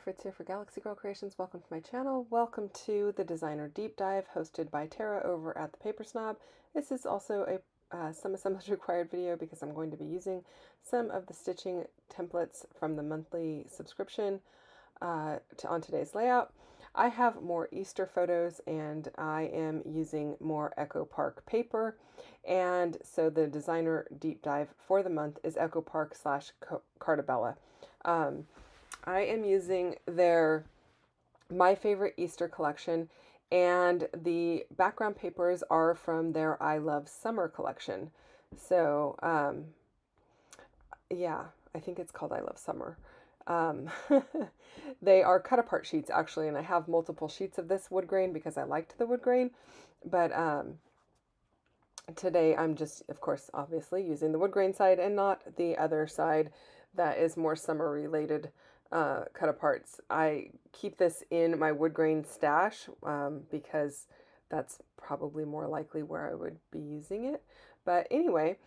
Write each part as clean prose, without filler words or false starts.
Fritz here for Galaxy Girl Creations. Welcome to my channel. Welcome to the Designer Deep Dive hosted by Tara over at the Paper Snob. This is also a some assemblage required video because I'm going to be using some of the stitching templates from the monthly subscription on today's layout. I have more Easter photos and I am using more Echo Park paper, and so the Designer Deep Dive for the month is Echo Park / Carta Bella. I am using their My Favorite Easter collection, and the background papers are from their I Love Summer collection. So, yeah, I think it's called I Love Summer. Um, they are cut apart sheets actually, and I have multiple sheets of this wood grain because I liked the wood grain, but today I'm just, of course, obviously using the wood grain side and not the other side that is more summer related cut aparts. I keep this in my wood grain stash because that's probably more likely where I would be using it. But anyway,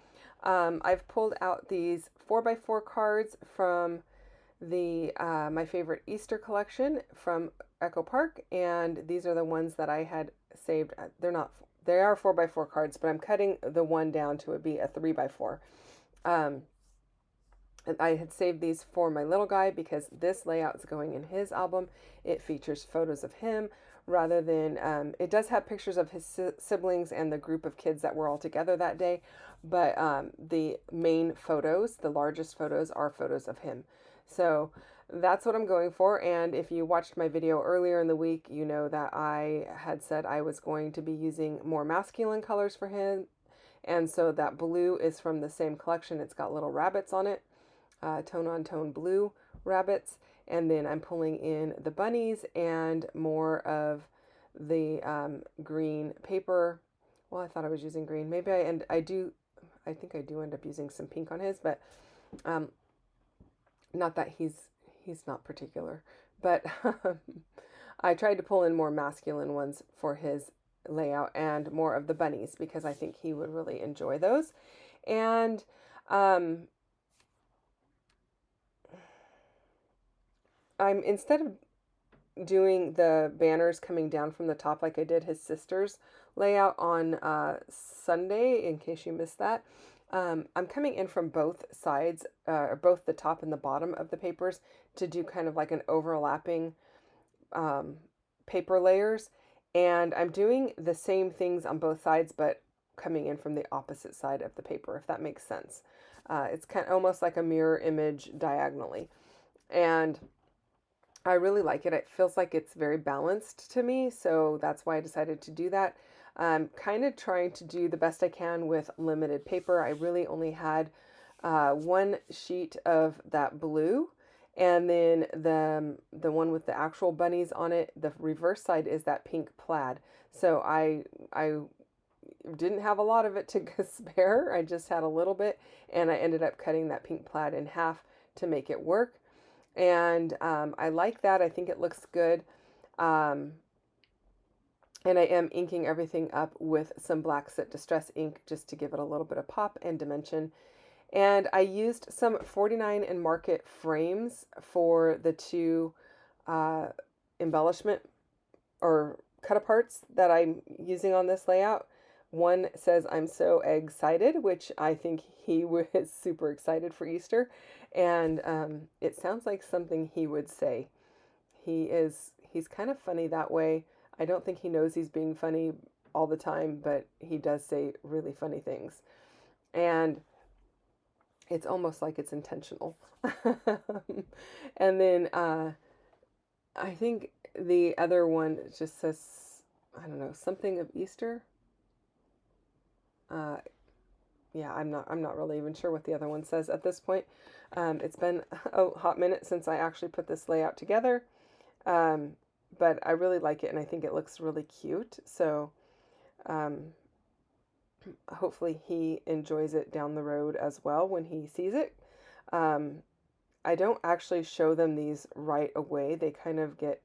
I've pulled out these 4x4 cards from the My Favorite Easter collection from Echo Park, and these are the ones that I had saved. They are 4x4 cards, but I'm cutting the one down to be a 3x4. And I had saved these for my little guy because this layout is going in his album. It features photos of him rather than, it does have pictures of his siblings and the group of kids that were all together that day. But the main photos, the largest photos, are photos of him. So that's what I'm going for. And if you watched my video earlier in the week, you know that I had said I was going to be using more masculine colors for him. And so that blue is from the same collection. It's got little rabbits on it. Tone on tone blue rabbits, and then I'm pulling in the bunnies and more of the green paper. Well, I thought I was using green. Maybe I think I do end up using some pink on his, but not that he's not particular. But I tried to pull in more masculine ones for his layout and more of the bunnies because I think he would really enjoy those. And instead of doing the banners coming down from the top like I did his sister's layout on Sunday, in case you missed that, I'm coming in from both sides, both the top and the bottom of the papers, to do kind of like an overlapping paper layers. And I'm doing the same things on both sides, but coming in from the opposite side of the paper, if that makes sense. It's kind of almost like a mirror image diagonally. And I really like it. It feels like it's very balanced to me, so that's why I decided to do that. I'm kind of trying to do the best I can with limited paper. I really only had one sheet of that blue, and then the one with the actual bunnies on it, the reverse side is that pink plaid. So I didn't have a lot of it to spare. I just had a little bit, and I ended up cutting that pink plaid in half to make it work. And I like that. I think it looks good. And I am inking everything up with some Black Soot Distress ink just to give it a little bit of pop and dimension. And I used some 49 and Market frames for the two embellishment or cut aparts that I'm using on this layout. One says, "I'm so excited," which I think he was super excited for Easter. And it sounds like something he would say. He's kind of funny that way. I don't think he knows he's being funny all the time, but he does say really funny things. And it's almost like it's intentional. And then I think the other one just says, I don't know, something of Easter. Yeah, I'm not really even sure what the other one says at this point. It's been a hot minute since I actually put this layout together, but I really like it and I think it looks really cute. So hopefully he enjoys it down the road as well when he sees it. I don't actually show them these right away. They kind of get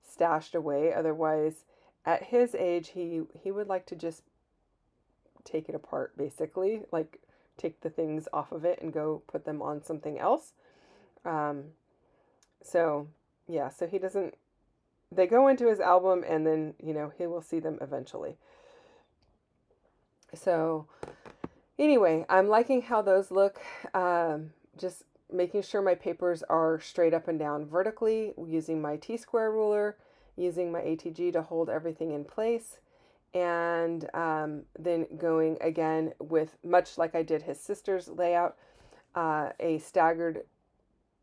stashed away. Otherwise, at his age, he would like to just take it apart, basically, like take the things off of it and go put them on something else. So yeah, so he doesn't, they go into his album and then, you know, he will see them eventually. So anyway, I'm liking how those look. Just making sure my papers are straight up and down vertically, using my T-square ruler, using my ATG to hold everything in place, and then going again with, much like I did his sister's layout, a staggered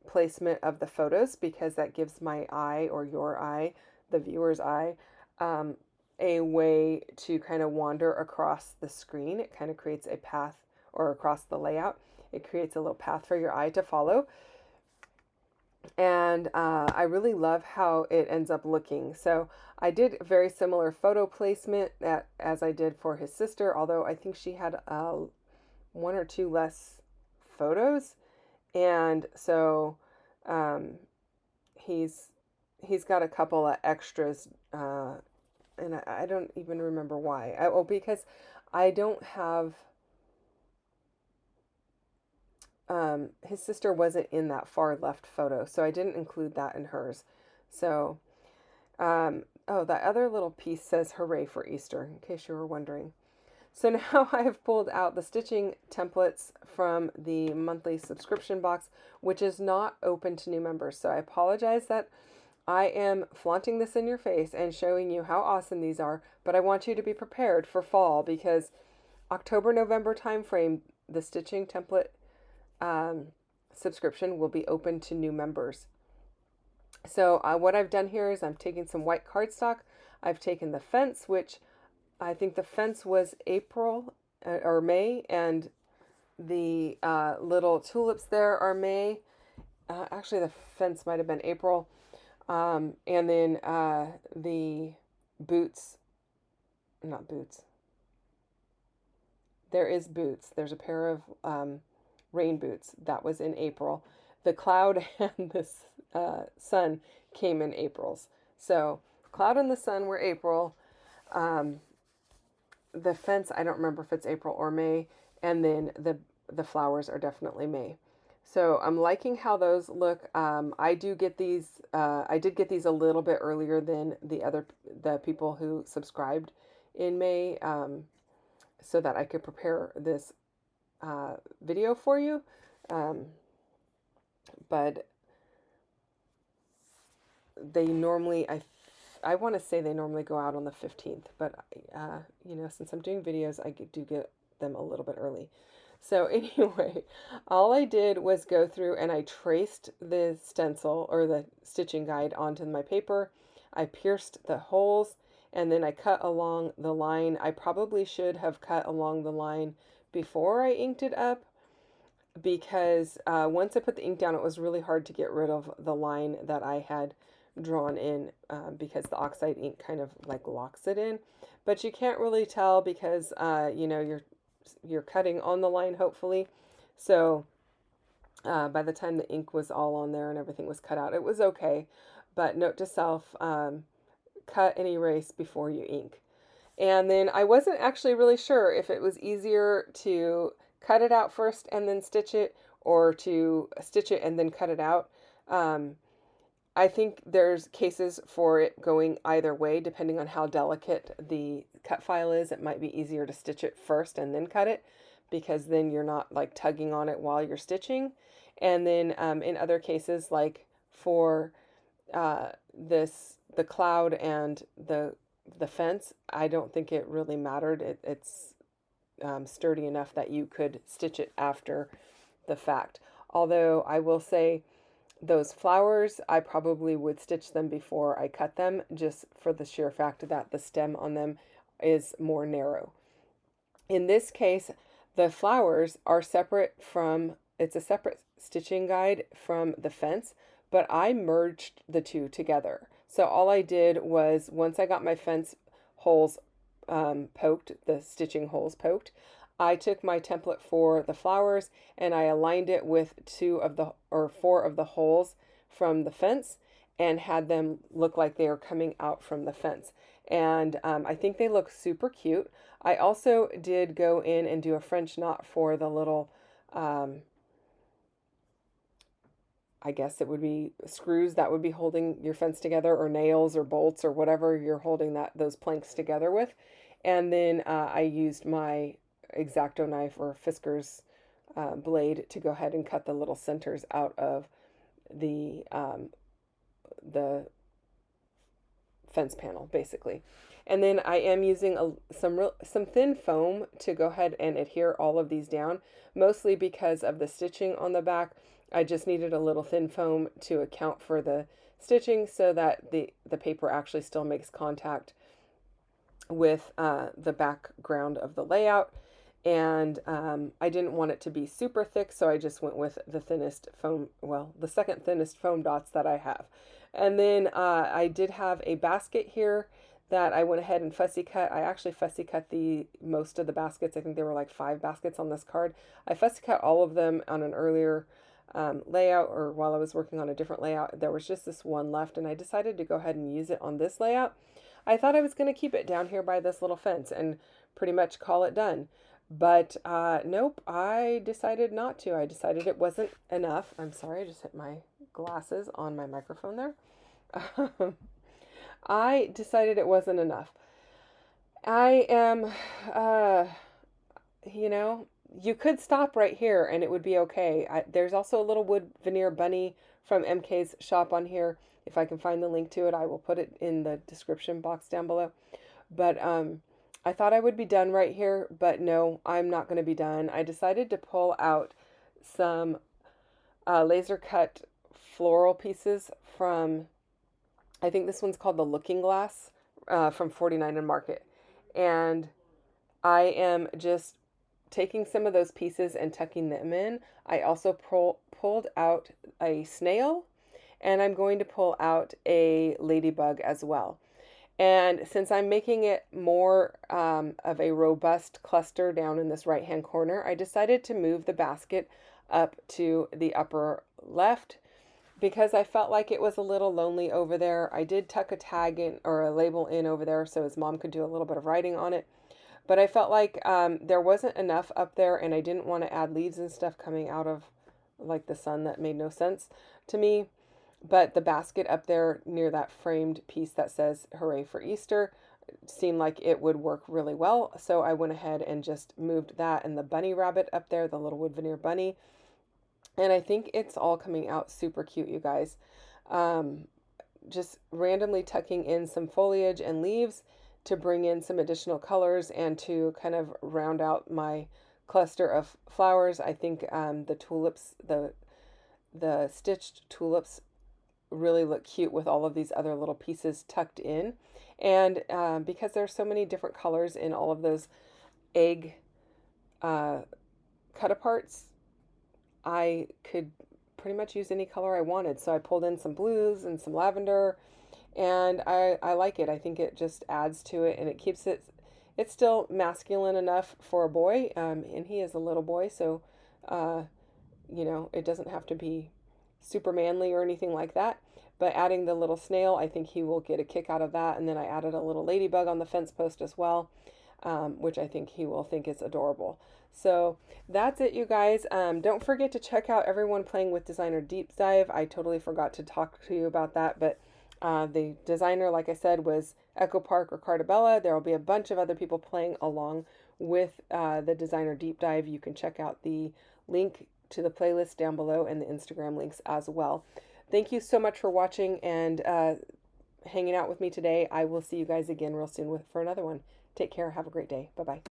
placement of the photos, because that gives my eye, or your eye, the viewer's eye, um, a way to kind of wander across the screen. It kind of creates a path, or across the layout. It creates a little path for your eye to follow. And I really love how it ends up looking. So I did very similar photo placement as I did for his sister, although I think she had one or two less photos. And so he's got a couple of extras, and I don't even remember why. Because I don't have, his sister wasn't in that far left photo, so I didn't include that in hers. So, oh, that other little piece says "Hooray for Easter," in case you were wondering. So now I have pulled out the stitching templates from the monthly subscription box, which is not open to new members. So I apologize that I am flaunting this in your face and showing you how awesome these are, but I want you to be prepared for fall, because October, November timeframe, the stitching template subscription will be open to new members. So what I've done here is I'm taking some white cardstock. I've taken the fence, which I think the fence was April or May, and the little tulips there are May. Actually, the fence might have been April. And then the boots, not boots. There is boots. There's a pair of rain boots. That was in April. The cloud and the sun came in April's. So cloud and the sun were April. The fence, I don't remember if it's April or May, and then the flowers are definitely May. So I'm liking how those look. I did get these a little bit earlier than the people who subscribed in May, so that I could prepare this video for you. But they normally, I want to say they normally go out on the 15th, but you know, since I'm doing videos, I do get them a little bit early. So anyway, all I did was go through and I traced the stencil, or the stitching guide, onto my paper. I pierced the holes, and then I cut along the line. I probably should have cut along the line before I inked it up, because once I put the ink down, it was really hard to get rid of the line that I had drawn in, because the oxide ink kind of like locks it in. But you can't really tell, because you know, you're cutting on the line, hopefully. So by the time the ink was all on there and everything was cut out, it was okay. But note to self, cut and erase before you ink. And then I wasn't actually really sure if it was easier to cut it out first and then stitch it, or to stitch it and then cut it out. I think there's cases for it going either way, depending on how delicate the cut file is. It might be easier to stitch it first and then cut it, because then you're not like tugging on it while you're stitching. And then in other cases, like for the cloud and the fence, I don't think it really mattered. It's sturdy enough that you could stitch it after the fact. Although I will say, those flowers, I probably would stitch them before I cut them, just for the sheer fact that the stem on them is more narrow. In this case, the flowers are separate from, it's a separate stitching guide from the fence, but I merged the two together. So all I did was, once I got my fence holes poked, the stitching holes poked, I took my template for the flowers and I aligned it with 4 of the holes from the fence, and had them look like they were coming out from the fence. And I think they look super cute. I also did go in and do a French knot for the little, I I guess it would be screws that would be holding your fence together, or nails or bolts or whatever you're holding those planks together with. And then I used my X-Acto knife or Fisker's blade to go ahead and cut the little centers out of the fence panel, basically. And then I am using some thin foam to go ahead and adhere all of these down, mostly because of the stitching on the back. I just needed a little thin foam to account for the stitching so that the paper actually still makes contact with the background of the layout. And I didn't want it to be super thick, so I just went with the thinnest foam, well, the second thinnest foam dots that I have. And then I did have a basket here that I went ahead and fussy cut. I actually fussy cut most of the baskets. I think there were like 5 baskets on this card. I fussy cut all of them on an earlier layout, or while I was working on a different layout. There was just this one left, and I decided to go ahead and use it on this layout. I thought I was going to keep it down here by this little fence and pretty much call it done. But nope, I decided not to. I decided it wasn't enough. I'm sorry, I just hit my glasses on my microphone there. I decided it wasn't enough. I am, you could stop right here and it would be okay. There's also a little wood veneer bunny from MK's shop on here. If I can find the link to it, I will put it in the description box down below. But I thought I would be done right here, but no, I'm not going to be done. I decided to pull out some laser cut floral pieces from, I think this one's called the Looking Glass from 49 and Market. And I am just taking some of those pieces and tucking them in. I also pulled out a snail, and I'm going to pull out a ladybug as well. And since I'm making it more of a robust cluster down in this right-hand corner, I decided to move the basket up to the upper left because I felt like it was a little lonely over there. I did tuck a tag in or a label in over there so his mom could do a little bit of writing on it. But I felt like there wasn't enough up there, and I didn't want to add leaves and stuff coming out of like the sun. That made no sense to me. But the basket up there near that framed piece that says Hooray for Easter seemed like it would work really well. So I went ahead and just moved that and the bunny rabbit up there, the little wood veneer bunny. And I think it's all coming out super cute, you guys. Just randomly tucking in some foliage and leaves to bring in some additional colors and to kind of round out my cluster of flowers. I think the tulips, the stitched tulips really look cute with all of these other little pieces tucked in. And because there's so many different colors in all of those egg cut aparts, I could pretty much use any color I wanted. So I pulled in some blues and some lavender, and I like it. I think it just adds to it, and it keeps it's still masculine enough for a boy, and he is a little boy, so it doesn't have to be super manly or anything like that. But adding the little snail, I think he will get a kick out of that. And then I added a little ladybug on the fence post as well, which I think he will think is adorable. So that's it, you guys. Don't forget to check out Everyone Playing with Designer Deep Dive. I totally forgot to talk to you about that, but the designer, like I said, was Echo Park or Carta Bella. There will be a bunch of other people playing along with the Designer Deep Dive. You can check out the link to the playlist down below and the Instagram links as well. Thank you so much for watching and hanging out with me today. I will see you guys again real soon for another one. Take care. Have a great day. Bye-bye.